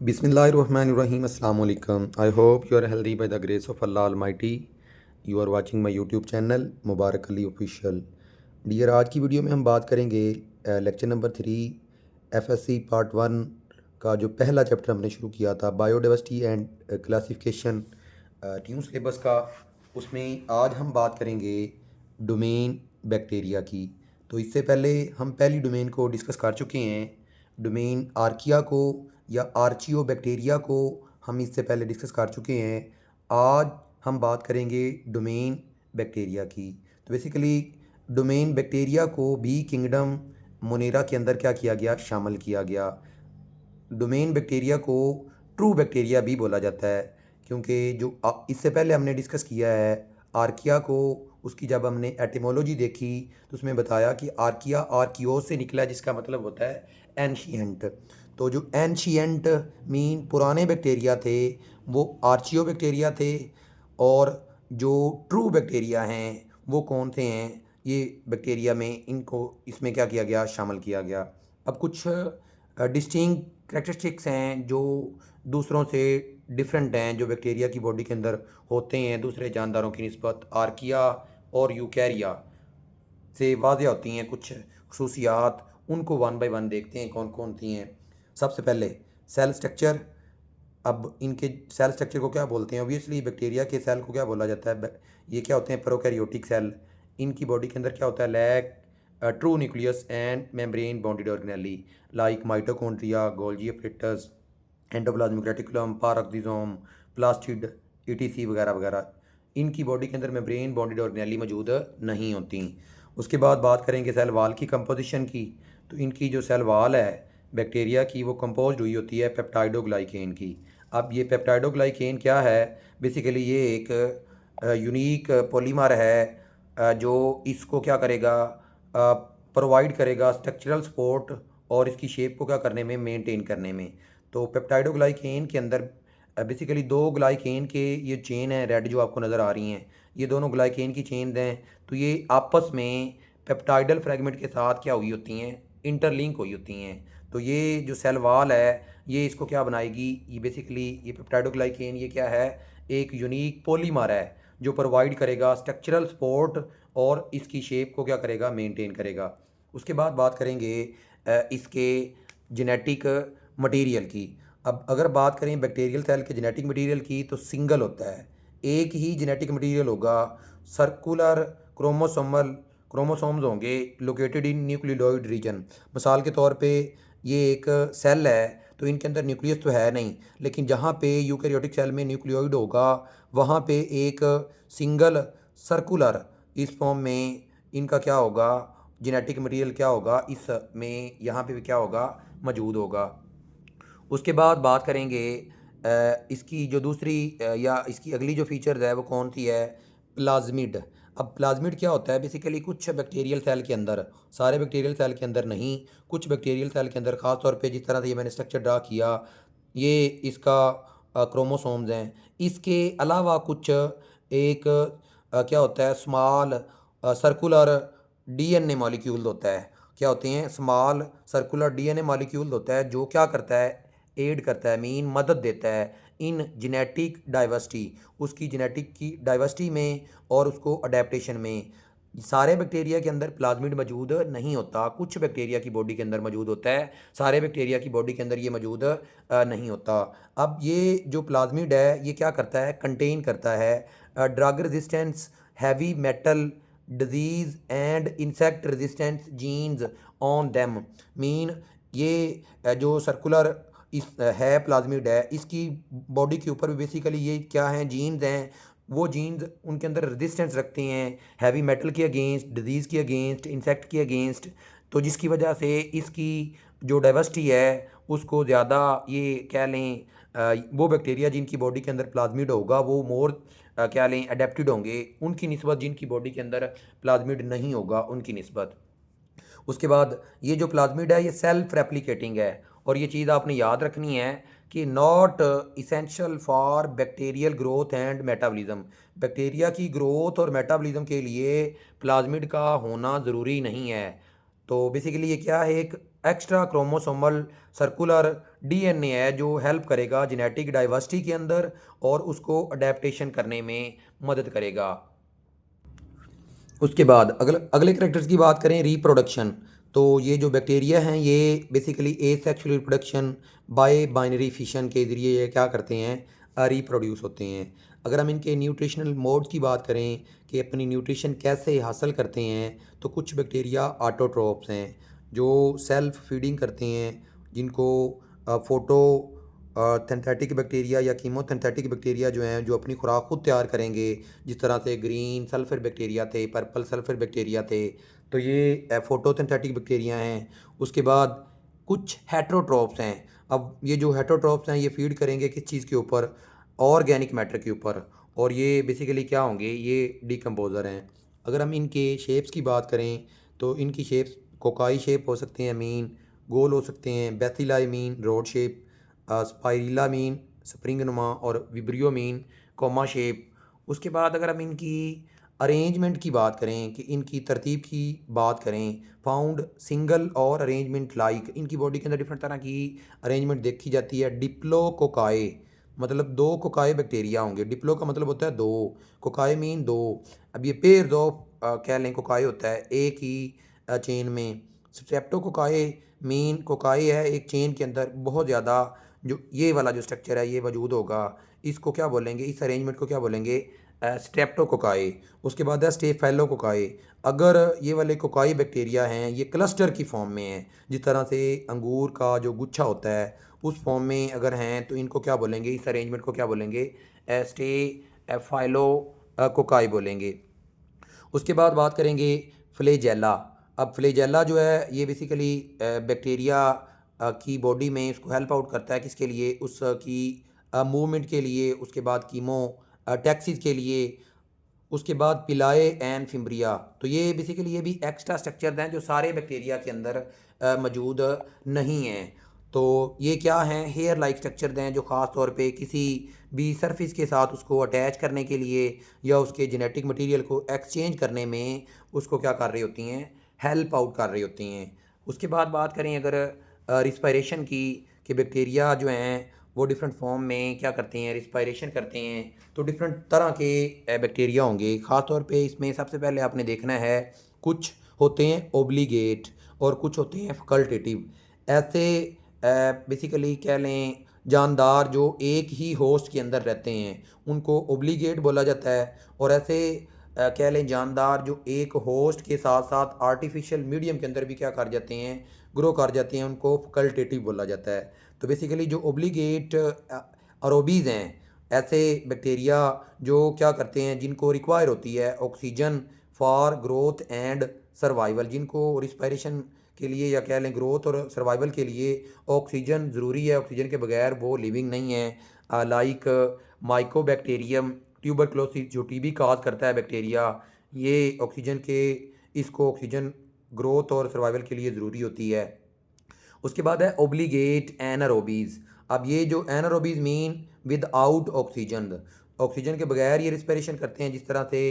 Bismillahirrahmanirrahim. Assalamu alaikum. I hope you are healthy by the grace of Allah Almighty. You are watching my YouTube channel Mubarak Ali official. Dear, आज की video में हम बात करेंगे lecture number 3 FSC part 1 का जो पहला चैप्टर हमने शुरू किया था biodiversity and classification new syllabus का. उसमें आज हम बात करेंगे डोमेन बैक्टीरिया की. तो इससे पहले हम पहली डोमेन को डिस्कस कर चुके हैं. डोमेन आर्किया को या आर्चियो बैक्टीरिया को हम इससे पहले डिस्कस कर चुके हैं. आज हम बात करेंगे डोमेन बैक्टीरिया की. तो बेसिकली डोमेन बैक्टीरिया को बी किंगडम मोनेरा के अंदर क्या किया गया, शामिल किया गया. डोमेन बैक्टीरिया को ट्रू बैक्टीरिया भी बोला जाता है, क्योंकि जो इससे पहले हमने डिस्कस किया है आर्किया को, उसकी जब हमने एटिमोलॉजी देखी तो उसमें बताया कि आर्किया आर्कियोस से निकला, जिसका मतलब होता है एनशियंट. तो जो एनशियंट मीन पुराने बैक्टीरिया थे वो आर्चियो बैक्टीरिया थे, और जो ट्रू बैक्टीरिया हैं वो कौन थे हैं, ये बैक्टीरिया में इनको इसमें क्या किया गया, शामिल किया गया. अब कुछ डिस्टिंक्ट करेक्टरिस्टिक्स हैं जो दूसरों से डिफरेंट हैं, जो बैक्टीरिया की बॉडी के अंदर होते हैं दूसरे जानदारों की निस्बत आर्किया और यूकैरिया से वाज़ेह होती हैं कुछ खसूसियात. उनको वन बाय वन देखते हैं कौन कौन सी हैं. सबसे पहले सेल स्ट्रक्चर. अब इनके सेल स्ट्रक्चर को क्या बोलते हैं? ऑब्वियसली बैक्टीरिया के सेल को क्या बोला जाता है, ये क्या होते हैं, प्रोकैरियोटिक सेल. इनकी बॉडी के अंदर क्या होता है, lack true nucleus and membrane bounded organelle like mitochondria, Golgi apparatus, endoplasmic reticulum, peroxisome, plastid, ETC वगैरह वगैरह. इनकी बॉडी के अंदर मेम्ब्रेन बाउंडेड ऑर्गेनेली मौजूद नहीं होती. उसके बाद बात करेंगे सेल वाल की कंपोजिशन की. तो इनकी जो सेल वाल है बैक्टीरिया की वो कंपोज हुई होती है पेप्टाइडोग्लाइकेन की. अब ये पेप्टाइडोग्लाइकेन क्या है, बेसिकली ये एक यूनिक पॉलीमर है जो इसको क्या करेगा, प्रोवाइड करेगा स्ट्रक्चरल सपोर्ट और इसकी शेप को क्या करने में, मेंटेन करने में. तो पेप्टाइडोग्लाइकेन के अंदर बेसिकली दो ग्लाइकेन के ये चेन है रेड जो आपको नज़र आ रही हैं, ये दोनों ग्लाइकेन की चेन हैं. तो ये आपस में पेप्टाइडल फ्रेगमेंट के साथ क्या हुई होती हैं, इंटरलिंक हुई होती हैं. तो ये जो सेल वाल है ये इसको क्या बनाएगी, ये बेसिकली ये पेप्टाइडोग्लाइकेन ये क्या है, एक यूनिक पॉलीमर है जो प्रोवाइड करेगा स्ट्रक्चरल सपोर्ट और इसकी शेप को क्या करेगा, मेंटेन करेगा. उसके बाद बात करेंगे इसके जेनेटिक मटेरियल की. अब अगर बात करें बैक्टीरियल सेल के जेनेटिक मटेरियल की तो सिंगल होता है, एक ही जेनेटिक मटेरियल होगा. सर्कुलर क्रोमोसोम्स होंगे लोकेटेड इन न्यूक्लियोइड रीजन. मिसाल के तौर पे ये एक सेल है तो इनके अंदर न्यूक्लियस तो है नहीं, लेकिन जहाँ पे यूकैरियोटिक सेल में न्यूक्लियोइड होगा वहाँ पे एक सिंगल सर्कुलर इस फॉर्म में इनका क्या होगा, जेनेटिक मटेरियल क्या होगा, इसमें यहाँ पे भी क्या होगा, मौजूद होगा. उसके बाद बात करेंगे इसकी जो दूसरी या इसकी अगली जो फीचर्स है वो कौन सी है, प्लाज्मिड. अब प्लाज्मिड क्या होता है, बेसिकली कुछ बैक्टीरियल सेल के अंदर, सारे बैक्टीरियल सेल के अंदर नहीं, कुछ बैक्टीरियल सेल के अंदर ख़ास तौर पे जिस तरह से ये मैंने स्ट्रक्चर ड्रा किया, ये इसका क्रोमोसोम्स हैं. इसके अलावा कुछ एक क्या होता है, स्मॉल सर्कुलर DNA मॉलिक्यूल होता है. क्या होते हैं, स्मॉल सर्कुलर DNA मॉलिक्यूल होता है जो क्या करता है, एड करता है, मीन मदद देता है इन जेनेटिक डाइवर्सिटी, उसकी जेनेटिक की डाइवर्सिटी में और उसको अडेप्टेशन में. सारे बैक्टीरिया के अंदर प्लाज्मिड मौजूद नहीं होता, कुछ बैक्टीरिया की बॉडी के अंदर मौजूद होता है, सारे बैक्टीरिया की बॉडी के अंदर ये मौजूद नहीं होता. अब ये जो प्लाज्मिड है ये क्या करता है, कंटेन करता है drug resistance, heavy metal, disease and insect resistance genes on them. Mean ये जो सर्कुलर इस है प्लाज्मिड है, इसकी बॉडी के ऊपर भी बेसिकली ये क्या हैं, जीन्स हैं. वो जीन्स उनके अंदर रेजिस्टेंस रखते हैं हैवी मेटल के अगेंस्ट, डिजीज़ के अगेंस्ट, इंसेक्ट के अगेंस्ट. तो जिसकी वजह से इसकी जो डाइवर्सिटी है उसको ज़्यादा ये कह लें वो बैक्टीरिया जिनकी बॉडी के अंदर प्लाज्मिड होगा वो मोर क्या लें अडेप्टेड होंगे उनकी निस्बत जिनकी बॉडी के अंदर प्लाज्मिड नहीं होगा उनकी निस्बत. उसके बाद ये जो प्लाज्मिड है ये सेल्फ रेप्लिकेटिंग है, और ये चीज़ आपने याद रखनी है कि not essential for bacterial growth and metabolism. Bacteria की ग्रोथ और मेटाबॉलिज्म के लिए प्लाज्मिड का होना ज़रूरी नहीं है. तो बेसिकली ये क्या है, एक एक्स्ट्रा क्रोमोसोमल सर्कुलर डीएनए है जो हेल्प करेगा जेनेटिक डाइवर्सिटी के अंदर और उसको अडेप्टेशन करने में मदद करेगा। उसके बाद अगले अगले कैरेक्टर्स की बात करें, रिप्रोडक्शन। तो ये जो बैक्टीरिया हैं ये basically asexual reproduction by binary fission के ज़रिए ये क्या करते हैं, रिप्रोड्यूस होते हैं। अगर हम इनके न्यूट्रिशनल मोड्स की बात करें कि अपनी न्यूट्रिशन कैसे हासिल करते हैं, तो कुछ बैक्टीरिया ऑटोट्रोफ्स हैं जो सेल्फ फीडिंग करते हैं, जिनको फोटो सिंथेटिक बैक्टीरिया या कीमोसिंथेटिक बैक्टीरिया जो हैं जो अपनी खुराक खुद तैयार करेंगे। जिस तरह से ग्रीन सल्फर बैक्टीरिया थे, पर्पल सल्फर बैक्टीरिया थे, तो ये फोटोसिंथेटिक बैक्टीरिया हैं। उसके बाद कुछ हेटरोट्रोप्स हैं। अब ये जो हेटरोट्रोप्स हैं ये फीड करेंगे किस चीज़ के ऊपर, ऑर्गेनिक मैटर के ऊपर, और ये बेसिकली क्या होंगे, ये डिकम्पोज़र हैं। अगर हम इनके शेप्स की बात करें तो इनकी शेप्स कोकाई शेप हो सकते हैं, मीन गोल हो सकते हैं, bacilli mean rod shape, spirilla mean spring नुमा, और विब्रियो मीन कोमा शेप। उसके बाद अगर हम इनकी अरेंजमेंट की बात करें कि इनकी तरतीब की बात करें, फाउंड सिंगल और अरेंजमेंट लाइक, इनकी बॉडी के अंदर डिफरेंट तरह की अरेंजमेंट देखी जाती है। डिप्लो कोकाए मतलब दो कोकाए बैक्टीरिया होंगे। डिप्लो का मतलब होता है दो, कोकाए मीन दो। अब ये पेयर्स ऑफ कह लें कोकाए होता है एक ही चेन में। स्ट्रेप्टोकोकाए मीन कोकाए है एक चेन के अंदर बहुत ज़्यादा, जो ये वाला जो स्ट्रक्चर है ये मौजूद होगा। इसको क्या बोलेंगे, इस अरेंजमेंट को क्या बोलेंगे, स्ट्रेप्टोकोकाई। उसके बाद है स्टेफेलोकोकाई। अगर ये वाले कोकाई बैक्टीरिया हैं ये क्लस्टर की फॉर्म में हैं, जिस तरह से अंगूर का जो गुच्छा होता है उस फॉर्म में अगर हैं, तो इनको क्या बोलेंगे, इस अरेंजमेंट को क्या बोलेंगे, स्टेफाइलो कोकाई बोलेंगे। उसके बाद बात करेंगे फ्लेजेला। अब फ्लेजेला जो है ये बेसिकली बैक्टीरिया की बॉडी में इसको हेल्प आउट करता है, किसके लिए, उसकी मूवमेंट के लिए, उसके बाद कीमो टैक्सीज के लिए। उसके बाद पिलाए एंड फिम्ब्रिया। तो ये बेसिकली ये भी एक्स्ट्रा स्ट्रक्चर हैं जो सारे बैक्टीरिया के अंदर मौजूद नहीं हैं। तो ये क्या हैं, हेयर लाइक स्ट्रक्चर हैं जो ख़ास तौर पे किसी भी सरफेस के साथ उसको अटैच करने के लिए या उसके जेनेटिक मटेरियल को एक्सचेंज करने में उसको क्या कर रही होती हैं, हेल्प आउट कर रही होती हैं। उसके बाद बात करें अगर रिस्पायरेशन की, कि बैक्टीरिया जो हैं वो डिफरेंट फॉर्म में क्या करते हैं, रिस्पायरेशन करते हैं। तो डिफरेंट तरह के बैक्टीरिया होंगे। ख़ास तौर पे इसमें सबसे पहले आपने देखना है, कुछ होते हैं ओब्लीगेट और कुछ होते हैं फैकल्टेटिव। ऐसे बेसिकली कह लें जानदार जो एक ही होस्ट के अंदर रहते हैं उनको ओब्लीगेट बोला जाता है, और ऐसे कह लें जानदार जो एक होस्ट के साथ साथ आर्टिफिशियल मीडियम के अंदर भी क्या कर जाते हैं, ग्रो कर जाते हैं, उनको फैकल्टेटिव बोला जाता है। तो बेसिकली जो ओब्लीगेट अरोबीज़ हैं, ऐसे बैक्टीरिया जो क्या करते हैं, जिनको रिक्वायर होती है oxygen for growth and survival, जिनको रिस्पायरेशन के लिए या कह लें ग्रोथ और सर्वाइवल के लिए ऑक्सीजन ज़रूरी है, ऑक्सीजन के बगैर वो लिविंग नहीं है। लाइक माइकोबैक्टीरियम ट्यूबरक्लोसिस जो टीबी काज करता है बैक्टीरिया, ये ऑक्सीजन के इसको ऑक्सीजन ग्रोथ और सर्वाइवल के लिए ज़रूरी होती है। उसके बाद है ओब्लीगेट एनारोबीज़। अब ये जो एनारोबीज़ मीन विदाउट ऑक्सीजन, ऑक्सीजन के बगैर ये रिस्पिरेशन करते हैं, जिस तरह से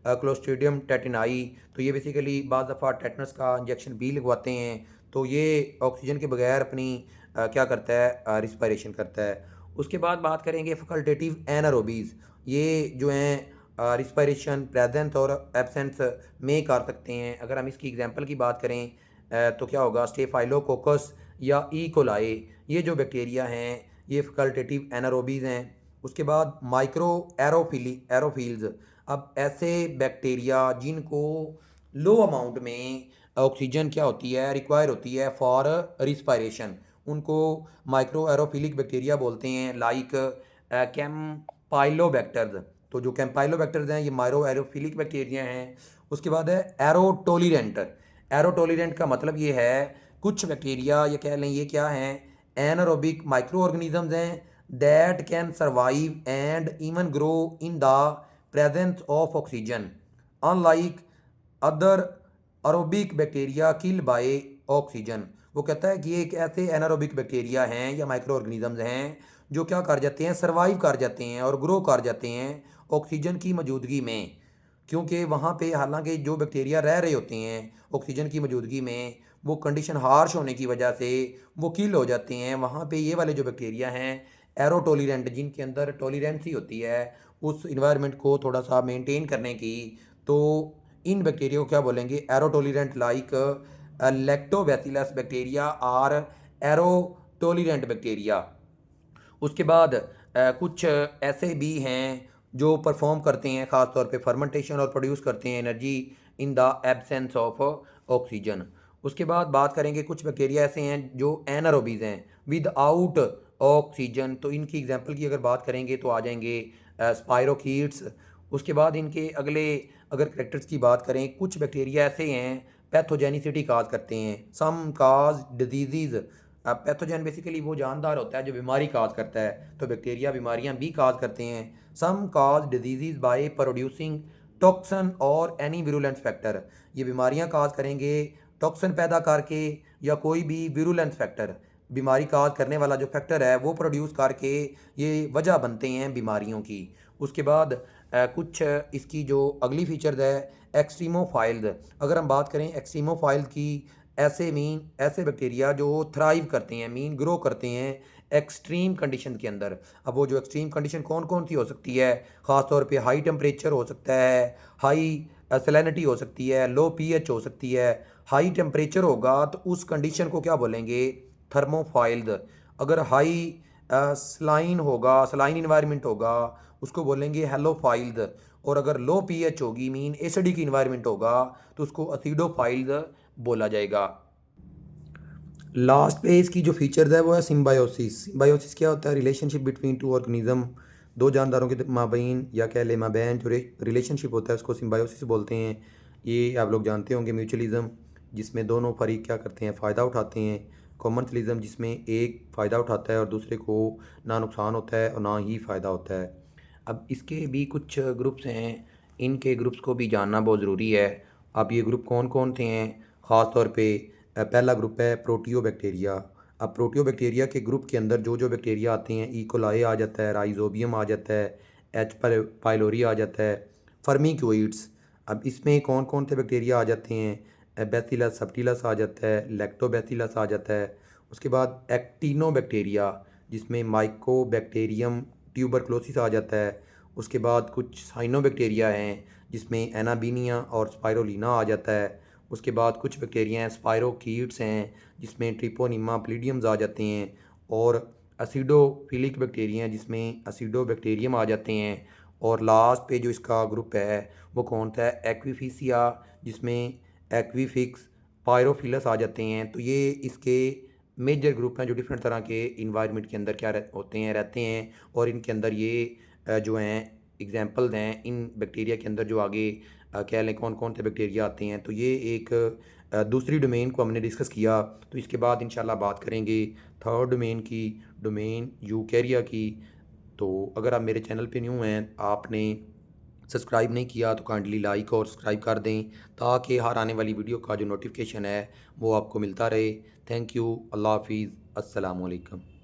क्लोस्ट्रीडियम टेटिनाई। तो ये बेसिकली बाज़ दफ़ा टेटनस का इंजेक्शन भी लगवाते हैं, तो ये ऑक्सीजन के बगैर अपनी क्या करता है, रिस्पिरेशन करता है। उसके बाद बात करेंगे फैकल्टेटिव एनारोबीज़। ये जो हैं रिस्पिरेशन प्रेजेंस और एब्सेंस में कर सकते हैं। अगर हम इसकी एग्जांपल की बात करें तो क्या होगा, स्टेफाइलोकोकस या ई कोलाई, ये जो बैक्टीरिया हैं ये फैकल्टेटिव एनारोबीज़ हैं। उसके बाद माइक्रो एरोफिल्स। अब ऐसे बैक्टीरिया जिनको लो अमाउंट में ऑक्सीजन क्या होती है, रिक्वायर होती है फॉर रिस्पायरेशन, उनको माइक्रो एरोफिलिक बैक्टीरिया बोलते हैं। लाइक कैम्पाइलोबैक्टर्स। तो जो कैम्पाइलोबैक्टर्स हैं ये माइक्रो एरोफिलिक बैक्टीरिया हैं। उसके बाद है एरोटोलिरेंट। एरोटोलिरेंट का मतलब ये है, कुछ बैक्टीरिया या कह लें ये क्या हैं, एनारोबिक माइक्रो ऑर्गेनिजम्स हैं that can survive and even grow in the presence of oxygen, unlike other aerobic bacteria kill by oxygen. वो कहता है कि ये एक ऐसे एनारोबिक बैक्टीरिया हैं या माइक्रो ऑर्गेनिजम्स हैं जो क्या कर जाते हैं, सर्वाइव कर जाते हैं और ग्रो कर जाते हैं ऑक्सीजन की मौजूदगी में। क्योंकि वहाँ पे हालांकि जो बैक्टीरिया रह रहे होते हैं ऑक्सीजन की मौजूदगी में, वो कंडीशन हार्श होने की वजह से वो किल हो जाते हैं। वहाँ पे ये वाले जो बैक्टीरिया हैं एरो टॉलरेंट, जिनके अंदर टॉलरेंसी होती है उस इन्वायरमेंट को थोड़ा सा मेंटेन करने की, तो इन बैक्टीरिया को क्या बोलेंगे, arrow tolerant like lactobacillus bacteria और एरो टॉलरेंट बैक्टीरिया। उसके बाद कुछ ऐसे भी हैं जो परफॉर्म करते हैं ख़ास तौर पे फर्मेंटेशन और प्रोड्यूस करते हैं energy in the absence of oxygen. उसके बाद बात करेंगे कुछ बैक्टीरिया ऐसे हैं जो एनारोबीज हैं विद आउट ऑक्सीजन। तो इनकी एग्जांपल की अगर बात करेंगे तो आ जाएंगे स्पायरोकीट्स। उसके बाद इनके अगले अगर करेक्टर्स की बात करें, कुछ बैक्टीरिया ऐसे हैं पैथोजेनिसिटी काज करते हैं, सम काज डिजीज़। अब पैथोजन बेसिकली वो जानदार होता है जो बीमारी काज करता है, तो बैक्टीरिया बीमारियां भी काज करते हैं। सम काज डिजीज़ बाय प्रोड्यूसिंग टॉक्सन और एनी विरुलेंस फैक्टर। ये बीमारियां काज करेंगे टॉक्सन पैदा करके या कोई भी विरुलेंस फैक्टर, बीमारी काज करने वाला जो फैक्टर है वो प्रोड्यूस करके ये वजह बनते हैं बीमारियों की। उसके बाद कुछ इसकी जो अगली फीचर्स है एक्सट्रीमोफाइल्स। अगर हम बात करें एक्सट्रीमोफाइल्स की, ऐसे बैक्टीरिया जो थ्राइव करते हैं, मीन ग्रो करते हैं एक्सट्रीम कंडीशन के अंदर। अब वो जो एक्सट्रीम कंडीशन कौन कौन सी हो सकती है, ख़ास तौर पे हाई टेम्परेचर हो सकता है, हाई सैलिनिटी हो सकती है, लो पीएच हो सकती है। हाई टेम्परेचर होगा तो उस कंडीशन को क्या बोलेंगे, थर्मोफाइल्स। अगर हाई सलाइन होगा, सलाइन इन्वायरमेंट होगा, उसको बोलेंगे हेलोफाइल्स। और अगर लो पीएच होगी मीन एसिडिक इन्वायरमेंट होगा तो उसको एसिडोफाइल्स बोला जाएगा। लास्ट पे इसकी जो फीचर्स है वो है सिम्बायोसिस। सिम्बायोसिस क्या होता है, रिलेशनशिप बिटवीन टू ऑर्गेनिज्म, दो जानदारों के माबैन या कह ले माबैन जो रिलेशनशिप होता है उसको सिम्बायोसिस बोलते हैं। ये आप लोग जानते होंगे। म्यूचुअलिज्म, जिसमें दोनों फरीक क्या करते हैं, फ़ायदा उठाते हैं। कॉमर्शलिज्म, जिसमें एक फ़ायदा उठाता है और दूसरे को ना नुकसान होता है और ना ही फ़ायदा होता है। अब इसके भी कुछ ग्रुप्स हैं, इनके ग्रुप्स को भी जानना बहुत ज़रूरी है। अब ये ग्रुप कौन कौन से हैं, ख़ास तौर पे पहला ग्रुप है प्रोटियोबैक्टीरिया। अब प्रोटियोबैक्टीरिया के ग्रुप के अंदर जो जो बैक्टीरिया आते हैं, इकोलाई आ जाता है, राइजोबियम आ जाता है, एच पाइलोरी आ जाता है, फर्मिक्यूइड्स। अब इसमें कौन कौन से बैक्टीरिया आ जाते हैं, बैसिलस सब्टिलस आ जाता है, लैक्टोबैसिलस आ जाता है। उसके बाद एक्टिनोबैक्टीरिया, जिसमें माइकोबैक्टीरियम ट्यूबरक्लोसिस आ जाता है। उसके बाद कुछ साइनोबैक्टीरिया हैं जिसमें एनाबीनिया और स्पायरोलिना आ जाता है। उसके बाद कुछ बैक्टीरिया हैं स्पायरोकीट्स हैं जिसमें ट्रिपोनिमा प्लीडियम्स आ जाते हैं। और एसिडोफिलिक बैक्टीरिया हैं जिसमें एसिडोबैक्टीरियम आ जाते हैं। और लास्ट पे जो इसका ग्रुप है वो कौन सा है, एक्विफिसिया, जिसमें एक्विफिक्स पायरोफिलस आ जाते हैं। तो ये इसके मेजर ग्रुप हैं जो डिफरेंट तरह के इन्वायरमेंट के अंदर क्या होते हैं, रहते हैं। और इनके अंदर ये जो हैं एग्जांपल्स हैं इन बैक्टीरिया के अंदर जो आगे कह लें कौन कौन से बैक्टीरिया आते हैं। तो ये एक दूसरी डोमेन को हमने डिस्कस किया। तो इसके बाद इंशाल्लाह बात करेंगे थर्ड डोमेन की, डोमेन यूकैरिया की। तो अगर आप मेरे चैनल पे न्यू हैं, आपने सब्सक्राइब नहीं किया तो काइंडली लाइक और सब्सक्राइब कर दें ताकि हर आने वाली वीडियो का जो नोटिफिकेशन है वो आपको मिलता रहे। Thank you. अल्लाह हाफिज़। अस्सलाम वालेकुम।